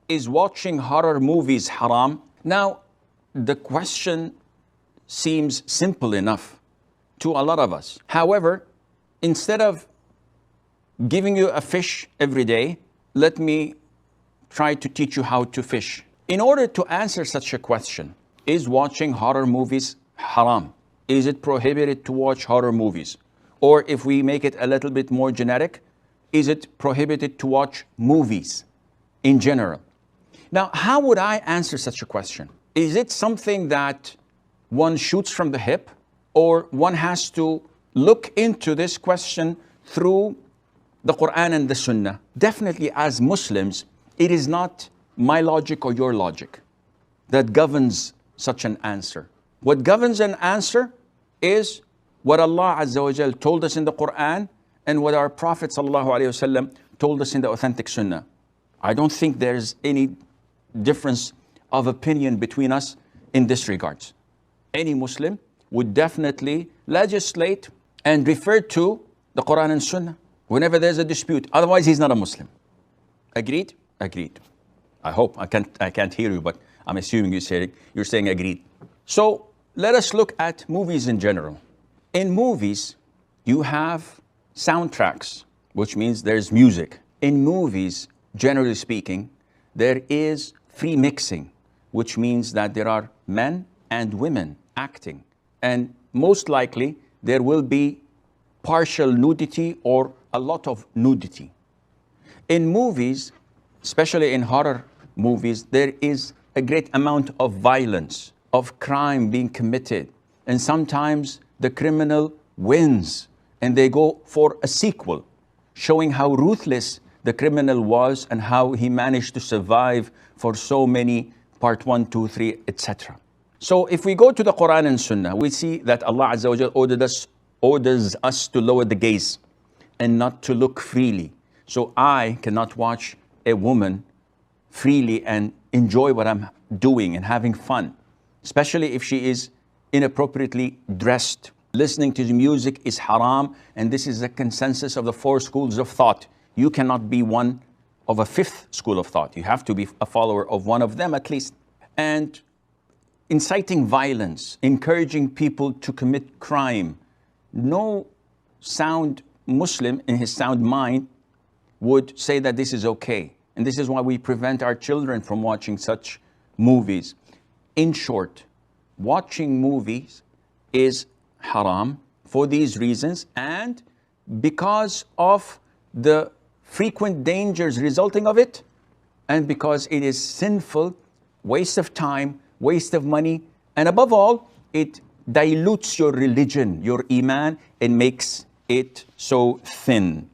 is watching horror movies haram? Now, the question seems simple enough to a lot of us. However, instead of giving you a fish every day, let me try to teach you how to fish. In order to answer such a question, is watching horror movies haram? Is it prohibited to watch horror movies? Or if we make it a little bit more generic, is it prohibited to watch movies in general? Now, how would I answer such a question? Is it something that one shoots from the hip, or one has to look into this question through the Quran and the Sunnah? Definitely, as Muslims, it is not my logic or your logic that governs such an answer. What governs an answer is what Allah Azza wa Jal told us in the Quran and what our Prophet Sallallahu Alaihi Wasallam told us in the authentic Sunnah. I don't think there's any difference of opinion between us in this regard. Any Muslim would definitely legislate and refer to the Quran and Sunnah whenever there's a dispute. Otherwise, he's not a Muslim. Agreed? Agreed. I hope. I can't hear you, but I'm assuming you're saying agreed. So let us look at movies in general. In movies, you have soundtracks, which means there's music. In movies, generally speaking, there is free mixing, which means that there are men and women acting. And most likely, there will be partial nudity or a lot of nudity. In movies, especially in horror movies, there is a great amount of violence, of crime being committed. And sometimes the criminal wins and they go for a sequel, showing how ruthless the criminal was and how he managed to survive for so many part 1, 2, 3, etc. So if we go to the Quran and Sunnah, we see that Allah Azza wa Jal orders us to lower the gaze and not to look freely. So I cannot watch a woman freely and enjoy what I'm doing and having fun, especially if she is inappropriately dressed. Listening to the music is haram, and this is the consensus of the 4 schools of thought. You cannot be one of a 5th school of thought. You have to be a follower of one of them at least. And inciting violence, encouraging people to commit crime. No sound Muslim in his sound mind would say that this is okay. And this is why we prevent our children from watching such movies. In short, watching movies is haram for these reasons, and because of the frequent dangers resulting of it, and because it is sinful, waste of time, waste of money, and above all, it dilutes your religion, your iman, and makes it so thin.